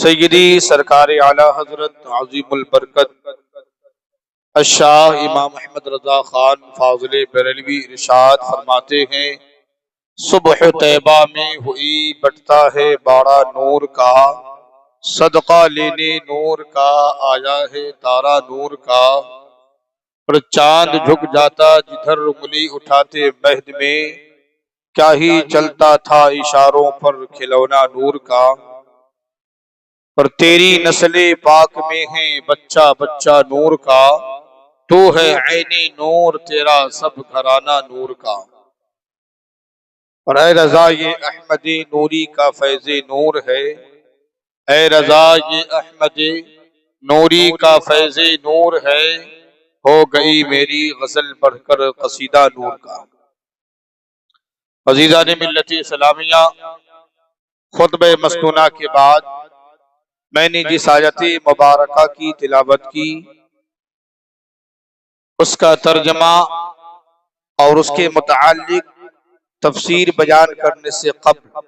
سیدی سرکار اعلی حضرت عظیم البرکت الشاہ امام احمد رضا خان فاضل بریلوی ارشاد فرماتے ہیں، صبح طیبہ میں ہوئی بٹتا ہے باڑا نور کا، صدقہ لینے نور کا آیا ہے تارا نور کا، اور چاند جھک جاتا جدھر انگلی اٹھاتے مہد میں، کیا ہی چلتا تھا اشاروں پر کھلونا نور کا، اور تیری نسل پاک میں ہے بچہ بچہ نور کا، تو ہے عین نور تیرا سب گھرانہ نور کا، اور اے رضا یہ احمد نوری کا فیض نور ہے، اے رضا یہ احمد نوری کا فیض نور ہے، ہو گئی میری غزل بڑھ کر قصیدہ نور کا۔ عزیزان ملت اسلامیہ، خطبہ مسنونہ کے بعد میں نے جس آیت مبارکہ کی تلاوت کی، اس کا ترجمہ اور اس کے متعلق تفسیر بیان کرنے سے قبل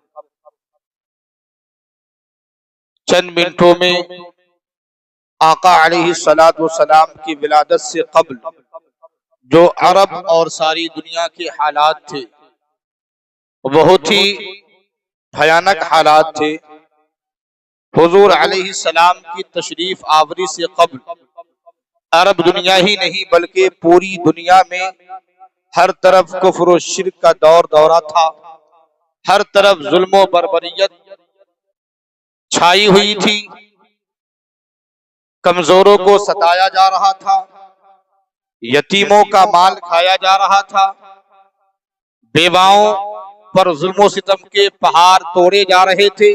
چند منٹوں میں آقا علیہ السلام کی ولادت سے قبل جو عرب اور ساری دنیا کے حالات تھے، بہت ہی بھیانک حالات تھے۔ حضور علیہ السلام کی تشریف آوری سے قبل عرب دنیا ہی نہیں بلکہ پوری دنیا میں ہر طرف کفر و شرک کا دورہ تھا، ہر طرف ظلم و بربریت چھائی ہوئی تھی، کمزوروں کو ستایا جا رہا تھا، یتیموں کا مال کھایا جا رہا تھا، بیواؤں پر ظلم و ستم کے پہاڑ توڑے جا رہے تھے،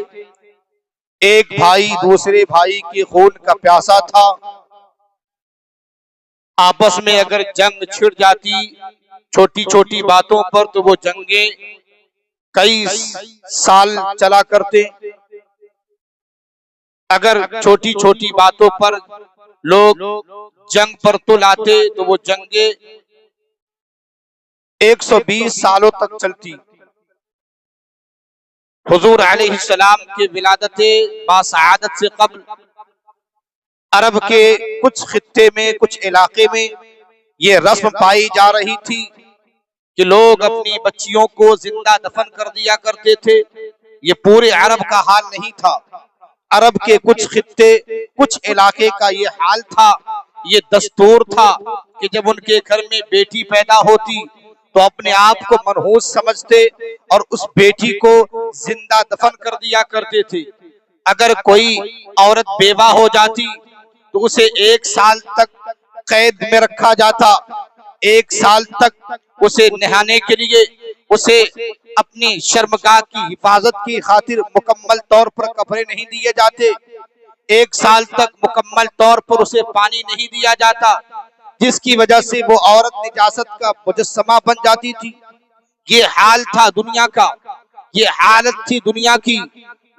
ایک بھائی دوسرے بھائی کے خون کا پیاسا تھا، آپس میں اگر جنگ چھڑ جاتی چھوٹی چھوٹی باتوں پر تو وہ جنگیں کئی سال چلا کرتے، اگر چھوٹی چھوٹی باتوں پر لوگ جنگ پر تل آتے تو وہ جنگیں 120 سالوں تک چلتی۔ حضور علیہ السلام کے ولادت باسعادت سے قبل عرب کے کچھ خطے میں کچھ علاقے میں یہ رسم پائی جا رہی تھی کہ لوگ اپنی بچیوں کو زندہ دفن کر دیا کرتے تھے۔ یہ پورے عرب کا حال نہیں تھا، عرب کے کچھ خطے کچھ علاقے کا یہ حال تھا، یہ دستور تھا کہ جب ان کے گھر میں بیٹی پیدا ہوتی تو اپنے آپ کو منحوس سمجھتے اور اس بیٹی کو زندہ دفن کر دیا کرتے تھے۔ اگر کوئی عورت بیوہ ہو جاتی تو اسے 1 سال تک قید میں رکھا جاتا، 1 سال تک اسے نہانے کے لیے اسے اپنی شرمگاہ کی حفاظت کی خاطر مکمل طور پر کپڑے نہیں دیے جاتے، 1 سال تک مکمل طور پر اسے پانی نہیں دیا جاتا، جس کی وجہ سے وہ عورت نجاست کا مجسمہ بن جاتی تھی۔ یہ حال تھا دنیا کا، یہ حالت تھی دنیا کی۔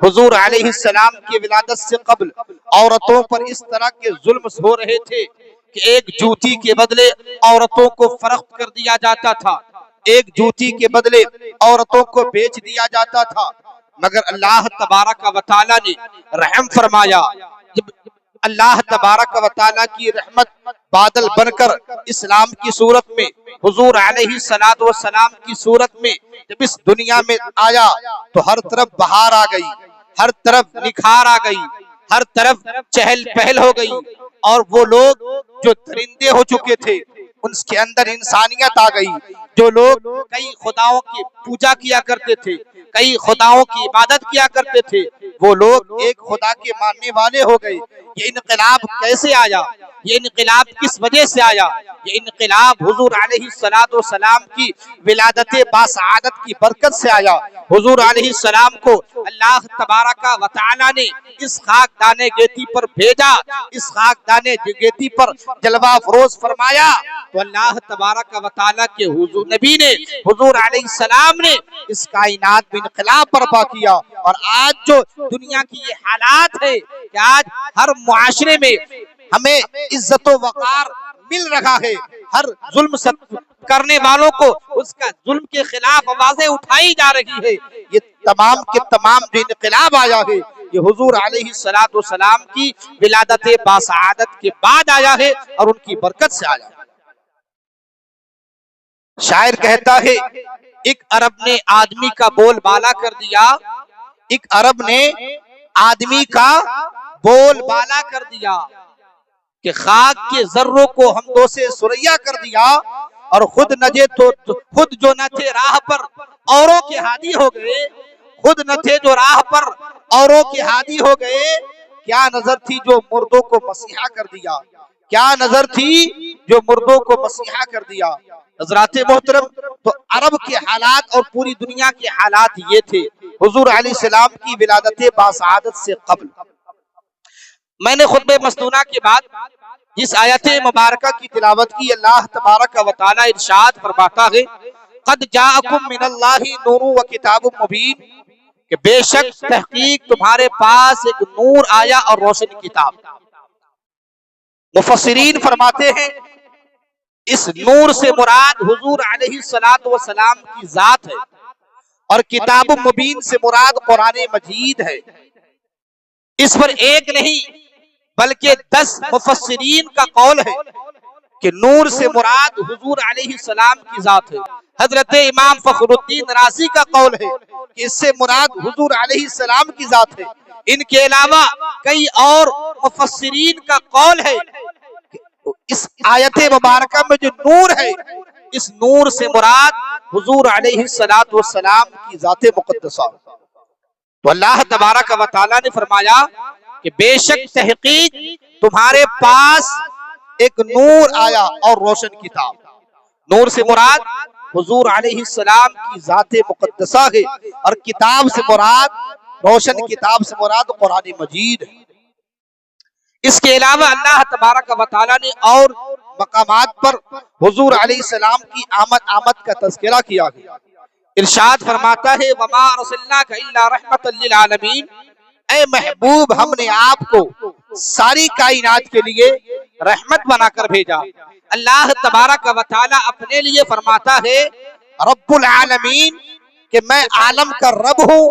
حضور علیہ السلام کی ولادت سے قبل عورتوں پر اس طرح کے ظلم ہو رہے تھے کہ ایک جوتی کے بدلے عورتوں کو فروخت کر دیا جاتا تھا، ایک جوتی کے بدلے عورتوں کو بیچ دیا جاتا تھا، مگر اللہ تبارک و تعالی نے رحم فرمایا۔ جب اللہ تبارک و تعالی کی رحمت بادل بن کر اسلام کی صورت میں حضور علیہ السلام کی صورت میں جب اس دنیا میں آیا تو ہر طرف بہار آ گئی، ہر طرف نکھار آ گئی، ہر طرف چہل پہل ہو گئی، اور وہ لوگ جو درندے ہو چکے تھے ان کے اندر انسانیت آ گئی۔ جو لوگ کئی خداؤں کی پوجا کیا کرتے تھے، کئی خداؤں کی عبادت کیا کرتے تھے، وہ لوگ ایک خدا کے ماننے والے ہو گئے۔ یہ انقلاب کیسے آیا؟ یہ انقلاب کس وجہ سے آیا؟ یہ انقلاب حضور علیہ السلام کی ولادت باسعادت کی برکت سے آیا۔ حضور علیہ السلام کو اللہ تبارک و تعالی نے اس خاک دانے گیتی پر بھیجا، اس خاک دانے گیتی پر جلوہ افروز فرمایا تو اللہ تبارک و تعالی کے حضور نبی نے حضور علیہ السلام نے اس کائنات میں انقلاب برپا کیا۔ اور آج جو دنیا کی یہ حالات ہے کہ آج ہر معاشرے میں ہمیں عزت و وقار مل رہا ہے، ہر ظلم کرنے والوں کو اس کا ظلم کے خلاف آوازیں اٹھائی جا رہی ہے، یہ تمام کے تمام جو انقلاب آیا ہے یہ حضور علیہ السلام کی ولادت باسعادت کے بعد آیا ہے اور ان کی برکت سے آیا ہے۔ شاعر کہتا ہے ایک عرب نے آدمی کا بول بالا کر دیا، ایک عرب نے آدمی کا بول بالا کر دیا کہ خاک کے ذروں کو ہم دو سے سریا کر دیا، اور خود جو نہ تھے راہ پر اوروں کے ہادی ہو گئے، خود نہ تھے جو راہ پر اوروں کے ہادی ہو گئے، کیا نظر تھی جو مردوں کو مسیحا کر دیا، کیا نظر تھی جو مردوں کو مسیحا کر دیا۔ حضرات محترم، تو عرب کے حالات اور پوری دنیا کے حالات یہ تھے حضور علیہ السلام کی ولادت باسعادت سے قبل۔ میں نے خطبہ مسنونہ کے بعد جس آیت مبارکہ کی تلاوت کی، اللہ تبارک و تعالی ارشاد فرماتا ہے قد جاءکم من اللہ نور و کتاب مبین، کہ بے شک تحقیق تمہارے پاس ایک نور آیا اور روشن کتاب۔ مفسرین فرماتے ہیں اس نور سے مراد حضور علیہ السلام کی ذات ہے، اور کتاب مبین سے مراد قرآن مجید ہے۔ اس پر ایک نہیں بلکہ 10 مفسرین کا قول ہے کہ نور سے مراد حضور علیہ السلام کی ذات ہے۔ حضرت امام فخر الدین رازی کا قول ہے کہ اس سے مراد حضور علیہ السلام کی ذات ہے۔ ان کے علاوہ کئی اور مفسرین کا قول ہے کہ اس آیت مبارکہ میں جو نور ہے، اس نور سے مراد حضور علیہ السلام کی ذات مقدسہ۔ تو اللہ تبارک و تعالی نے فرمایا کہ بے شک تحقیق تمہارے پاس ایک نور آیا اور روشن کتاب۔ نور سے مراد حضور علیہ السلام کی ذات مقدسہ ہے، اور کتاب سے مراد، روشن کتاب سے مراد قرآن مجید ہے۔ اس کے علاوہ اللہ تبارک و تعالی نے اور مقامات پر حضور علیہ السلام کی آمد کا تذکرہ کیا ہے۔ ارشاد فرماتا ہے وما ارسلناک الا رحمتا للعالمین، اے محبوب ہم نے آپ کو ساری کائنات کے لیے رحمت بنا کر بھیجا۔ اللہ تبارک و تعالی اپنے لیے فرماتا ہے رب العالمین، کہ میں عالم کا رب ہوں،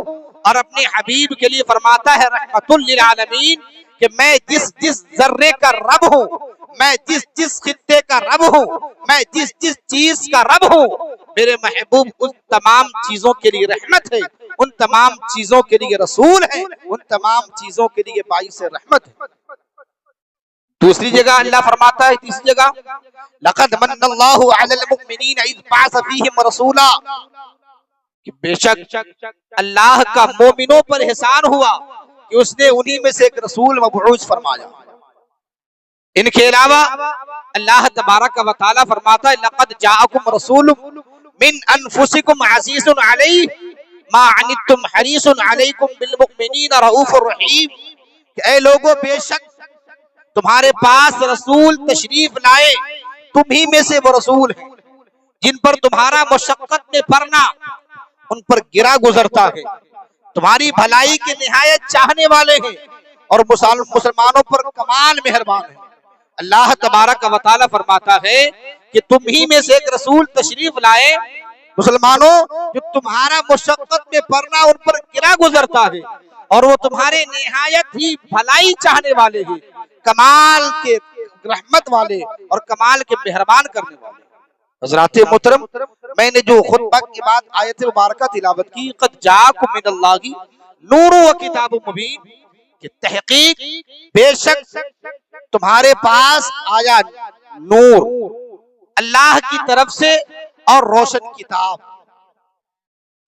اور اپنے حبیب کے لیے فرماتا ہے رحمت للعالمین، کہ میں جس ذرے کا رب ہوں، میں جس خطے کا رب ہوں، میں جس چیز کا رب ہوں، میرے محبوب ان تمام چیزوں کے لیے رحمت ہے، ان تمام چیزوں کے لیے رسول ہے، ان تمام چیزوں کے لیے باعث رحمت ہے۔ دوسری جگہ اللہ فرماتا ہے، تیسری جگہ لقد من اللہ علی المؤمنین اذ بعث فیہم رسولا، کہ بے شک اللہ کا مومنوں پر احسان ہوا کہ اس نے انہی میں سے ایک رسول مبعوث فرمایا۔ ان کے علاوہ اللہ تبارک و تعالی فرماتا ہے لقد جاءکم رسول من انفسکم عزیز علیہ ما عنتم حریص علیکم بالمؤمنین رؤوف الرحیم، کہ اے لوگوں بے شک تمہارے پاس رسول تشریف لائے، تم ہی میں سے وہ رسول ہیں جن پر تمہارا مشقت میں پڑنا ان پر گرا گزرتا ہے، تمہاری بھلائی کے نہایت چاہنے والے ہیں، اور مسلمانوں پر کمال مہربان ہیں۔ اللہ تبارک و تعالی فرماتا ہے کہ تم ہی میں سے ایک رسول تشریف لائے، مسلمانوں جو تمہارا مشقت میں پڑنا ان پر گرا گزرتا ہے، اور وہ تمہارے نہایت ہی بھلائی چاہنے والے ہیں، کمال کے رحمت والے اور کمال کے مہربان کرنے والے۔ حضرات محترم، میں نے جو خطبہ کے بعد آیت مبارکہ تلاوت کی قد جاءکم من اللہ نور و کتاب مبین، کہ تحقیق بے شک تمہارے پاس آیا نور اللہ کی طرف سے اور روشن کتاب۔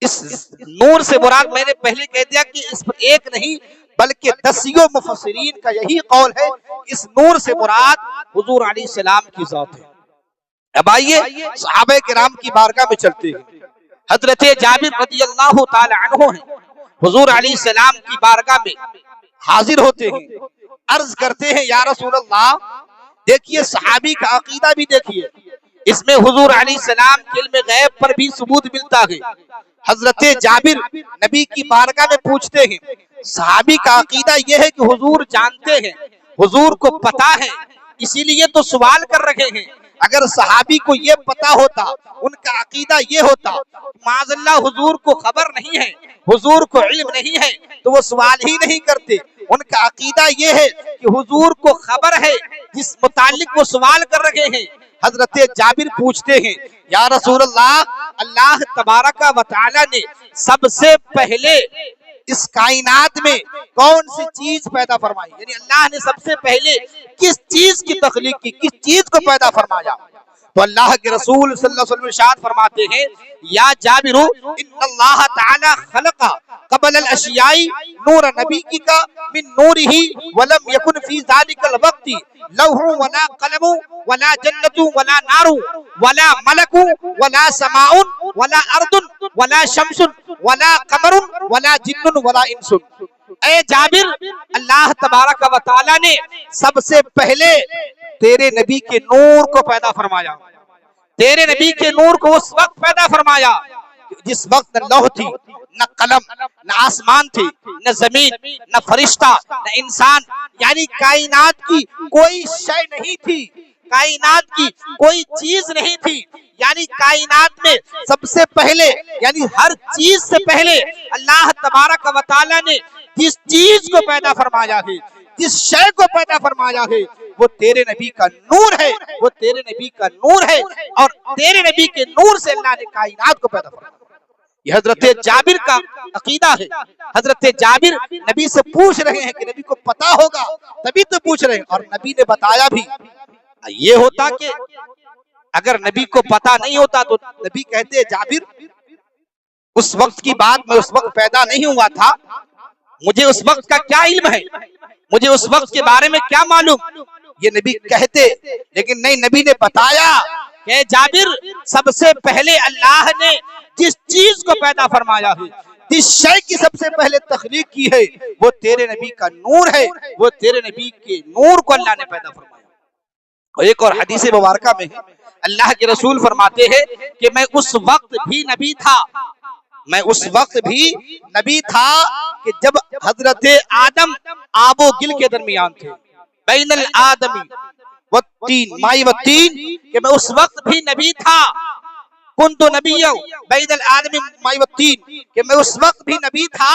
اس نور سے مراد میں نے پہلے کہہ دیا کہ اس پر ایک نہیں بلکہ 10 مفسرین کا یہی قول ہے، اس نور سے مراد حضور علیہ السلام کی ذات ہے۔ اب آئیے صحابہ کرام کی بارگاہ میں چلتے ہیں۔ حضرت جابر رضی اللہ تعالی عنہ ہیں، حضور علیہ السلام کی بارگاہ میں حاضر ہوتے ہیں، عرض کرتے ہیں یا رسول اللہ، دیکھیے صحابی کا عقیدہ بھی دیکھیے، اس میں حضور علیہ السلام کے علم غیب پر بھی ثبوت ملتا ہے۔ حضرت جابر نبی کی بارگاہ میں پوچھتے ہیں، صحابی کا عقیدہ یہ ہے کہ حضور جانتے ہیں، حضور کو پتا ہے، اسی لیے تو سوال کر رہے ہیں، اگر صحابی کو یہ پتا ہوتا، ان کا عقیدہ یہ ہوتا معاذ اللہ حضور کو خبر نہیں ہے، حضور کو علم نہیں ہے، تو وہ سوال ہی نہیں کرتے۔ ان کا عقیدہ یہ ہے کہ حضور کو خبر ہے، جس متعلق وہ سوال کر رہے ہیں۔ حضرت جابر پوچھتے ہیں یا رسول اللہ، اللہ تبارک و تعالی نے سب سے پہلے اس کائنات میں کون سی چیز پیدا فرمائی؟ یعنی اللہ نے سب سے پہلے کس چیز کی تخلیق کی، کس چیز کو پیدا فرمایا؟ تو اللہ کے رسول صلی اللہ علیہ وسلم ارشاد فرماتے ہیں یا جابر ان اللہ تعالی خلق قبل الاشیاء نور نبی کا من نورہ ولم یکن فی ذلک الوقت لوح ولا قلم ولا جنت ولا نار ولا ملک ولا سماء ولا ارض ولا شمس ولا قمر ولا جن ولا انس۔ اے جابر، اللہ تبارک و تعالی نے سب سے پہلے تیرے نبی کے نور کو پیدا فرمایا، تیرے نبی کے نور کو اس وقت پیدا فرمایا جس وقت نہ لوح تھی، نہ قلم، نہ آسمان تھی، نہ زمین، نہ فرشتہ، نہ انسان، یعنی کائنات کی کوئی شے نہیں تھی، کائنات کی کوئی چیز نہیں تھی۔ یعنی کائنات میں سب سے پہلے، یعنی ہر چیز سے پہلے اللہ تبارک و تعالی نے جس چیز کو پیدا فرمایا ہے، جس شے کو پیدا فرمایا ہے، وہ تیرے نبی کا نور ہے، وہ تیرے نبی کا نور ہے، اور تیرے نبی کے نور سے اللہ نے کائنات کو پیدا فرمایا۔ یہ حضرت جابر کا عقیدہ ہے۔ حضرت جابر نبی سے پوچھ رہے ہیں کہ نبی کو پتا ہوگا تبھی تو پوچھ رہے ہیں، اور نبی نے بتایا بھی۔ یہ ہوتا کہ اگر نبی کو پتا نہیں ہوتا تو نبی کہتے جابر اس وقت کی بات، میں اس وقت پیدا نہیں ہوا تھا، مجھے اس وقت کا کیا علم ہے، مجھے اس وقت کے بارے میں کیا معلوم، یہ نبی کہتے۔ لیکن نہیں، نبی نے بتایا کہ جابر سب سے پہلے اللہ نے جس چیز کو پیدا فرمایا ہے، جس شے کی سب سے پہلے تخلیق کی ہے، وہ تیرے نبی کا نور ہے، وہ تیرے نبی کے نور کو اللہ نے پیدا فرمایا۔ اور ایک اور حدیث مبارکہ میں ہے اللہ کے رسول فرماتے ہیں کہ میں اس وقت بھی نبی تھا، میں اس وقت بھی نبی تھا کہ جب حضرت آدم آب و گل کے درمیان تھے، بین الآدمی والتین، مائی والتین، کہ میں اس وقت بھی نبی تھا، کنت نبیّا بین الآدمی مائی والتین، کہ میں اس وقت بھی نبی تھا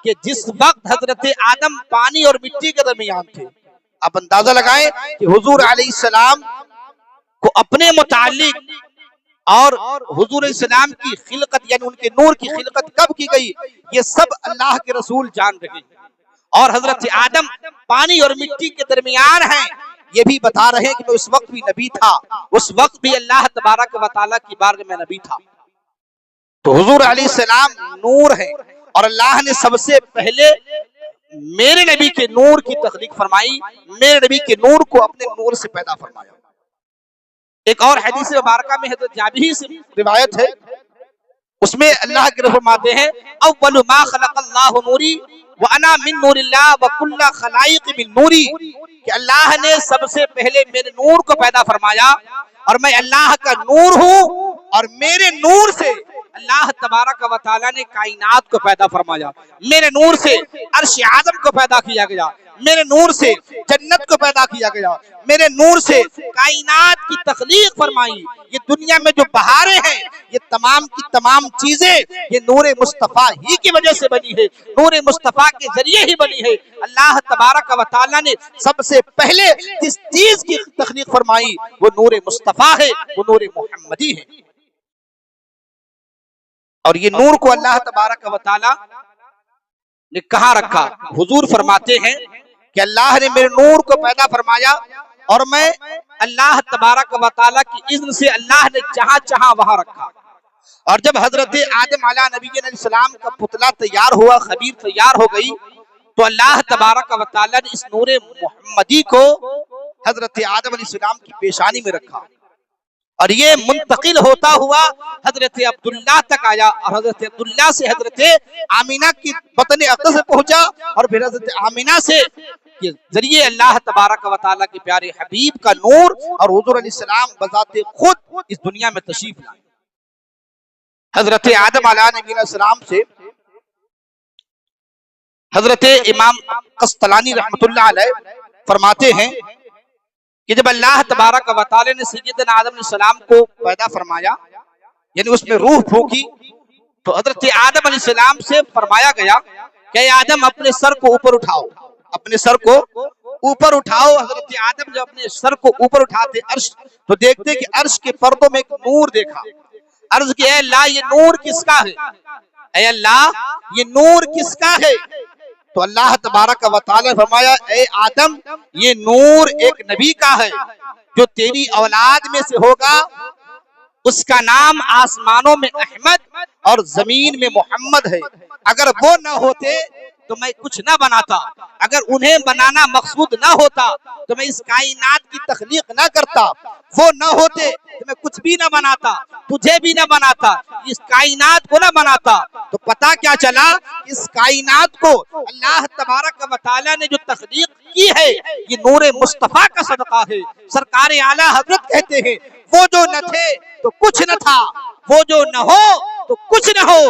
کہ جس وقت حضرت آدم پانی اور مٹی کے درمیان تھے۔ آپ اندازہ لگائیں کہ حضور علیہ السلام کو اپنے متعلق اور حضور علیہ السلام کی خلقت، یعنی ان کے نور کی خلقت کب کی گئی، یہ سب اللہ کے رسول جان رہے ہیں۔ اور حضرت آدم پانی اور مٹی کے درمیان ہیں، یہ بھی بتا رہے ہیں کہ میں اس وقت بھی نبی تھا، اس وقت بھی اللہ تبارک و تعالیٰ کی بارگاہ میں نبی تھا۔ تو حضور علیہ السلام نور ہے، اور اللہ نے سب سے پہلے میرے نبی کے نور کی تخلیق فرمائی، میرے نبی کے نور کو اپنے نور سے پیدا فرمایا۔ ایک اور حدیث مبارکہ میں حضرت جابر سے روایت ہے، اس میں اللہ کے رسول فرماتے ہیں اول ما خلق اللہ نوری وانا من نور اللہ وکل خلائق من نوری، کہ اللہ نے سب سے پہلے میرے نور کو پیدا فرمایا، اور میں اللہ کا نور ہوں، اور میرے نور سے اللہ تبارک و تعالیٰ نے کائنات کو پیدا فرمایا، میرے نور سے عرش اعظم کو پیدا کیا گیا، میرے نور سے جنت کو پیدا کیا گیا، میرے نور سے کائنات کی تخلیق فرمائی۔ یہ دنیا میں جو بہاریں ہیں، یہ تمام کی تمام چیزیں یہ نور مصطفیٰ ہی کی وجہ سے بنی ہے، نور مصطفیٰ کے ذریعے ہی بنی ہے۔ اللہ تبارک و تعالیٰ نے سب سے پہلے جس چیز کی تخلیق فرمائی وہ نور مصطفیٰ ہے، وہ نور محمدی ہے۔ اور یہ نور کو اللہ تبارک و تعالیٰ نے کہاں رکھا؟ حضور فرماتے ہیں کہ اللہ نے میرے نور کو پیدا فرمایا، اور میں اللہ تبارک و تعالیٰ کی اذن سے اللہ نے جہاں چاہا وہاں رکھا۔ اور جب حضرت آدم علیہ نبی علیہ السلام کا پتلا تیار ہوا، خمیر تیار ہو گئی، تو اللہ تبارک و تعالیٰ نے اس نور محمدی کو حضرت آدم علیہ السلام کی پیشانی میں رکھا، اور یہ منتقل ہوتا ہوا حضرت عبداللہ تک آیا، اور حضرت عبداللہ سے حضرت آمینہ کی بطن اقدس سے پہنچا، اور پھر حضرت آمینہ سے کے ذریعے اللہ تبارک و تعالیٰ کے پیارے حبیب کا نور اور حضور علیہ السلام بذات خود اس دنیا میں تشریف لائے۔ حضرت آدم علیہ نبی علیہ السلام سے حضرت امام قسطلانی رحمت اللہ علیہ فرماتے ہیں کہ جب اللہ تبارک و تعالی نے سیدنا آدم علیہ السلام کو پیدا فرمایا، یعنی اس میں روح پھونکی، تو حضرت آدم علیہ السلام سے فرمایا گیا کہ اے آدم اپنے سر کو اوپر اٹھاؤ، اپنے سر کو اوپر اٹھاؤ۔ حضرت آدم جب اپنے سر کو اوپر اٹھاتے عرش، تو دیکھتے کہ عرش کے پردوں میں ایک نور دیکھا۔ عرض کہ اے اللہ یہ نور کس کا ہے؟ اے اللہ یہ نور کس کا ہے؟ تو اللہ تبارک و تعالی نے فرمایا اے آدم یہ نور ایک نبی کا ہے جو تیری اولاد میں سے ہوگا، اس کا نام آسمانوں میں احمد اور زمین میں محمد ہے۔ اگر وہ نہ ہوتے تو میں کچھ نہ بناتا، اگر انہیں بنانا مقصود نہ ہوتا تو میں اس کائنات کی تخلیق نہ کرتا، وہ نہ ہوتے تو میں کچھ بھی نہ بناتا، تجھے بھی نہ بناتا، اس کائنات کو نہ بناتا۔ تو پتہ کیا چلا، اس کائنات کو اللہ تبارک و تعالی نے جو تخلیق کی ہے یہ نور مصطفیٰ کا صدقہ ہے۔ سرکار اعلیٰ حضرت کہتے ہیں وہ جو نہ تھے تو کچھ نہ تھا، وہ جو نہ ہو تو کچھ نہ ہو،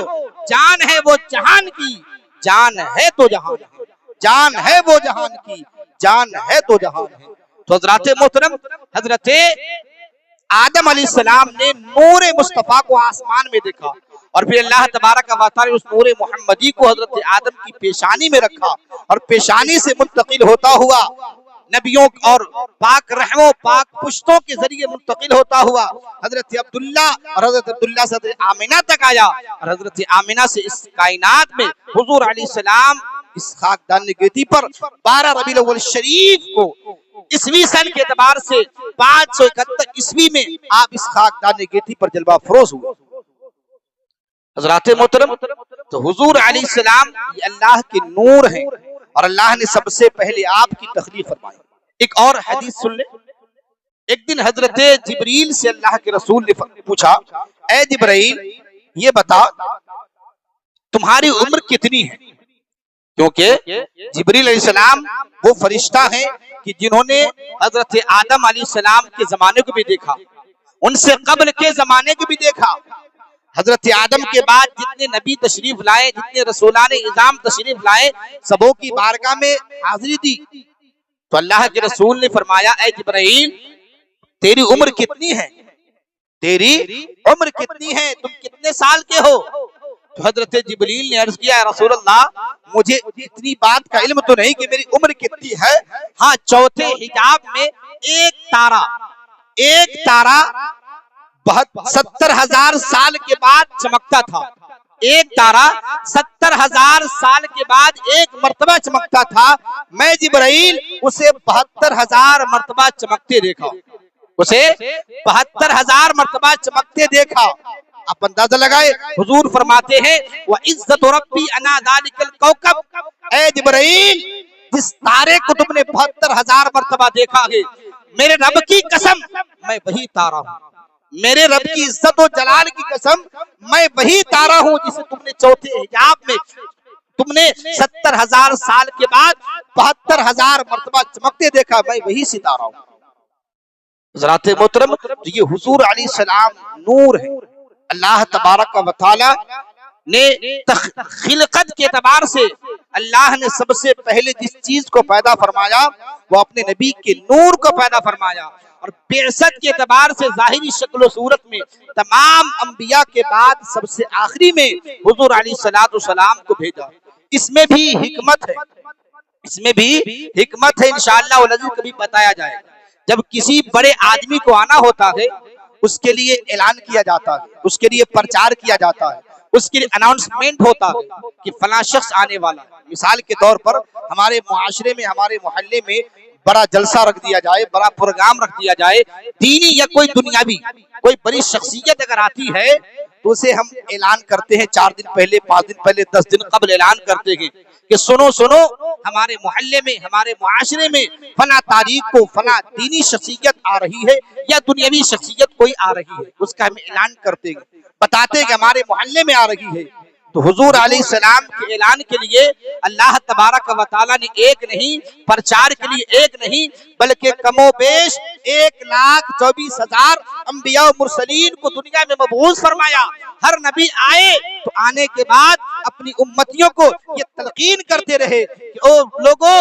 جان ہے وہ جہان کی، جان ہے تو جہان ہے، جان ہے وہ جہان کی، جان ہے تو جہان ہے۔ تو حضرات محترم، حضرت آدم علیہ السلام نے نور مصطفیٰ کو آسمان میں دیکھا، اور پھر اللہ تبارک و تعالی نے اس نور محمدی کو حضرت آدم کی پیشانی میں رکھا، اور پیشانی سے منتقل ہوتا ہوا نبیوں اور پاک رحموں پاک پشتوں کے ذریعے منتقل ہوتا ہوا حضرت عبداللہ، اور حضرت عبداللہ سے حضرت آمنہ تک آیا، اور حضرت آمنہ سے اس کائنات میں حضور علیہ السلام اس خاکدان نگہتی پر 12 ربیع الاول شریف کو عیسوی سن کے اعتبار سے 571 عیسوی میں آپ اس خاکدان نگہتی پر جلوہ افروز ہوئے۔ حضرات محترم، تو حضور علیہ السلام یہ اللہ کے نور ہیں، اور اللہ نے سب سے پہلے آپ کی تخلیق فرمائی۔ ایک اور حدیث سن لیں۔ ایک دن حضرت جبریل سے اللہ کے رسول نے پوچھا اے جبرائیل یہ بتا تمہاری عمر کتنی ہے؟ کیونکہ جبریل علیہ السلام وہ فرشتہ ہیں کہ جنہوں نے حضرت آدم علیہ السلام کے زمانے کو بھی دیکھا، ان سے قبل کے زمانے کو بھی دیکھا، حضرت آدم کے بعد جتنے نبی تشریف لائے، جتنے رسولان اعظام تشریف لائے، سبوں کی بارگاہ میں حاضری دی۔ تو اللہ کے رسول نے فرمایا اے جبرائیل تیری عمر کتنی ہے؟ تیری عمر کتنی ہے؟ تم کتنے سال کے ہو؟ تو حضرت جبریل نے عرض کیا رسول اللہ مجھے اتنی بات کا علم تو نہیں کہ میری عمر کتنی ہے، ہاں چوتھے حجاب میں ایک تارا 70,000 سال کے بعد چمکتا تھا، ایک تارا 70,000 سال کے بعد ایک مرتبہ چمکتا تھا، میں جبرائیل اسے 72,000 مرتبہ چمکتے دیکھا، اسے 72,000 مرتبہ چمکتے دیکھا۔ آپ اندازہ لگائے، حضور فرماتے ہیں وَعِزَّتُ رَبِّي أَنَا ذَلِكَ الْكَوْكَبْ، اے جبرائیل جس تارے کو تم نے 72,000 مرتبہ دیکھا ہے، میرے رب کی قسم میں وہی تارا ہوں، میرے رب کی عزت و جلال کی قسم میں وہی تارا ہوں جسے تم نے چوتھے حجاب میں تم نے 70,000 سال کے بعد 72,000 مرتبہ چمکتے دیکھا، میں وہی ستارہ ہوں۔ حضرات محترم، یہ حضور علیہ السلام نور ہے۔ اللہ تبارک و تعالی نے خلقت کے اعتبار سے اللہ نے سب سے پہلے جس چیز کو پیدا فرمایا وہ اپنے نبی کے نور کو پیدا فرمایا، اور بعثت کے اعتبار سے ظاہری شکل و صورت میں تمام انبیاء کے بعد سب سے آخری میں حضور علیہ السلام کو بھیجا۔ اس میں بھی حکمت ہے، اس میں بھی حکمت ہے، انشاءاللہ والعزیز کبھی بتایا جائے۔ جب کسی بڑے آدمی کو آنا ہوتا ہے اس کے لیے اعلان کیا جاتا ہے، اس کے لیے پرچار کیا جاتا ہے، اس کے لیے اناؤنسمنٹ ہوتا ہے کہ فلاں شخص آنے والا ہے۔ مثال کے طور پر ہمارے معاشرے میں، ہمارے محلے میں بڑا جلسہ رکھ دیا جائے، بڑا پروگرام رکھ دیا جائے، دینی یا کوئی دنیاوی کوئی بڑی شخصیت اگر آتی ہے تو اسے ہم اعلان کرتے ہیں 4 دن پہلے، 5 دن پہلے، 10 دن قبل اعلان کرتے ہیں کہ سنو ہمارے محلے میں، ہمارے معاشرے میں فلاں تاریخ کو فلاں دینی شخصیت آ رہی ہے یا دنیاوی شخصیت کوئی آ رہی ہے، اس کا ہم اعلان کرتے ہیں، بتاتے ہیں کہ ہمارے محلے میں آ رہی ہے۔ تو حضور علیہ السلام کے اعلان کے لیے اللہ تبارک و تعالی نے ایک نہیں، پرچار کے لیے ایک نہیں بلکہ کم و بیش 1,24,000 انبیاء و مرسلین کو دنیا میں مبعوث فرمایا۔ ہر نبی آئے تو آنے کے بعد اپنی امتیوں کو یہ تلقین کرتے رہے کہ او لوگوں،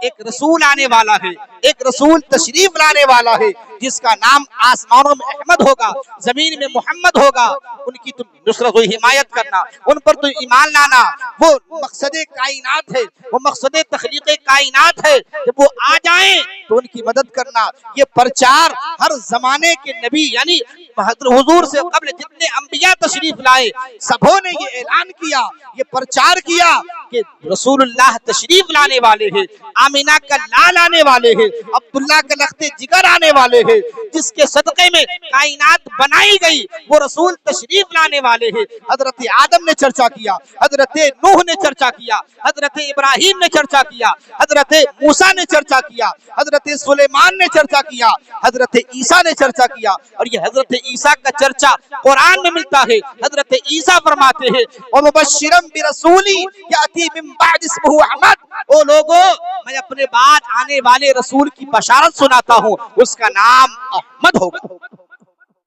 ایک رسول آنے والا ہے، ایک رسول تشریف لانے والا ہے جس کا نام آسمانوں میں احمد ہوگا، زمین میں محمد ہوگا، ان کی تم نصرت و حمایت کرنا، ان پر تم ایمان لانا، وہ مقصد کائنات ہے، وہ مقصد تخلیق کائنات ہے، جب وہ آ جائیں تو ان کی مدد کرنا۔ یہ پرچار ہر زمانے کے نبی یعنی حضور سے قبل جتنے انبیاء تشریف لائے سبوں نے یہ اعلان کیا، یہ پرچار کیا کہ رسول اللہ تشریف لانے والے ہیں، آمینہ کا لال آنے والے ہیں، عبداللہ کا لخت جگر آنے والے ہیں، جس کے صدقے میں کائنات بنائی گئی وہ رسول تشریف لانے والے ہیں۔ حضرت آدم نے چرچا کیا، حضرت نوح نے چرچا کیا، حضرت ابراہیم نے چرچا کیا، حضرت موسیٰ نے چرچا کیا، حضرت سلیمان نے چرچا کیا، حضرت عیسیٰ نے چرچا کیا، اور یہ حضرت عیسیٰ کا چرچا قرآن میں ملتا ہے۔ حضرت عیسیٰ فرماتے ہیں وَمُبَشِّرًا بِرَسُولٍ يَأْتِي مِن بَعْدِ اسْمُهُ احمد، او لوگو میں اپنے بعد آنے والے رسول کی بشارت سناتا ہوں، اس کا نام احمد ہوگا۔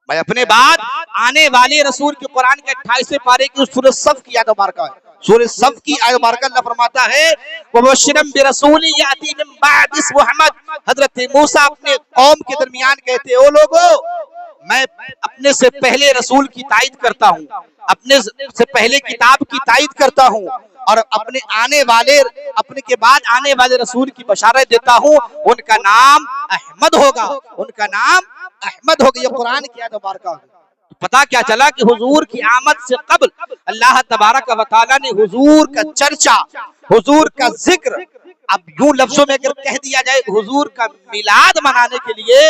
میں اپنے بعد آنے والے رسول کی قرآن کے 28 پارے کی سورہ صف کی آیت مبارکہ ہے، سورہ صف کی آیت مبارکہ اللہ فرماتا ہے وَمُبَشِّرًا بِرَسُولٍ يَأْتِي مِن بَعْدِ اسْمُهُ احمد۔ حضرت موسیٰ اپنے قوم کے درمیان کہتے او لوگو میں اپنے سے پہلے رسول کی تائید کرتا ہوں، اپنے سے پہلے کتاب کی تائید کرتا ہوں، اور اپنے کے بعد آنے والے رسول کی بشارت دیتا ہوں، ان کا نام احمد ہوگا، ان کا نام احمد ہوگا۔ یہ قرآن کی آیت مبارکہ ہے۔ پتا کیا چلا کہ حضور کی آمد سے قبل اللہ تبارک و تعالیٰ نے حضور کا چرچا، حضور کا ذکر، اب یوں لفظوں میں اگر کہہ دیا جائے حضور کا میلاد منانے کے لیے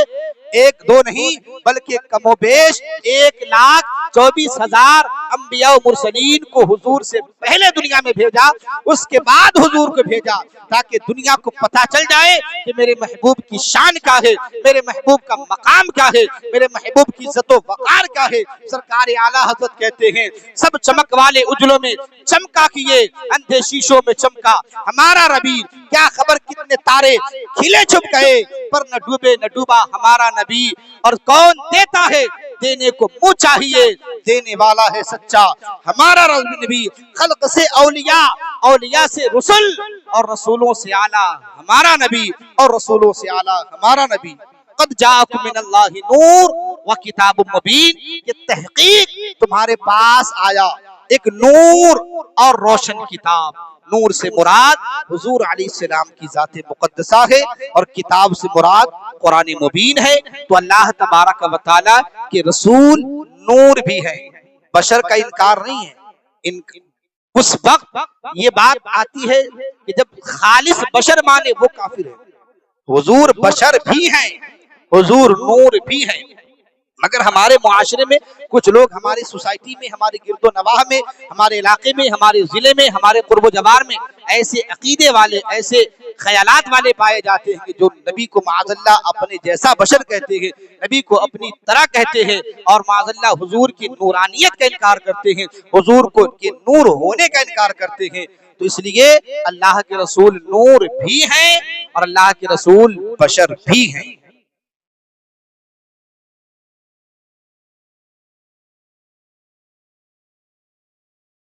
ایک دو نہیں بلکہ کم و بیش 1,24,000 انبیاء و مرسلین کو حضور سے پہلے دنیا میں بھیجا، اس کے بعد حضور کو بھیجا تاکہ دنیا کو پتا چل جائے کہ میرے محبوب کی شان کیا ہے، میرے محبوب کا مقام کیا ہے، میرے محبوب کی عزت و وقار کیا ہے۔ سرکار اعلیٰ حضرت کہتے ہیں سب چمک والے اجلوں میں چمکا کیے، اندھے شیشوں میں چمکا ہمارا ربی، کیا خبر کتنے تارے کھلے چھپ گئے پر نہ ڈوبے نہ ڈوبا ہمارا نبی، اور کون دیتا ہے دینے کو منہ چاہیے، دینے والا ہے سچا ہمارا نبی۔ خلق سے اولیاء، اولیاء سے رسول، اور رسولوں سے اعلیٰ ہمارا نبی، اور رسولوں سے اعلیٰ ہمارا نبی۔ قد جاءکم من اللہ نور و کتاب مبین، یہ تحقیق تمہارے پاس آیا ایک نور اور روشن کتاب۔ نور سے مراد حضور علیہ السلام کی ذات مقدسہ ہے، اور کتاب سے مراد قرآن مبین ہے۔ تو اللہ تبارک و تعالی کے رسول نور بھی ہے، بشر کا انکار نہیں ہے۔ اس وقت یہ بات آتی ہے کہ جب خالص بشر مانے وہ کافر ہے۔ حضور بشر بھی ہیں، حضور نور بھی ہیں، مگر ہمارے معاشرے میں کچھ لوگ، ہماری سوسائٹی میں، ہمارے گرد و نواح میں، ہمارے علاقے میں، ہمارے ضلع میں، ہمارے قرب و جوار میں ایسے عقیدے والے، ایسے خیالات والے پائے جاتے ہیں کہ جو نبی کو معاذ اللہ اپنے جیسا بشر کہتے ہیں، نبی کو اپنی طرح کہتے ہیں، اور معاذ اللہ حضور کی نورانیت کا انکار کرتے ہیں، حضور کو کے نور ہونے کا انکار کرتے ہیں۔ تو اس لیے اللہ کے رسول نور بھی ہیں اور اللہ کے رسول بشر بھی ہیں۔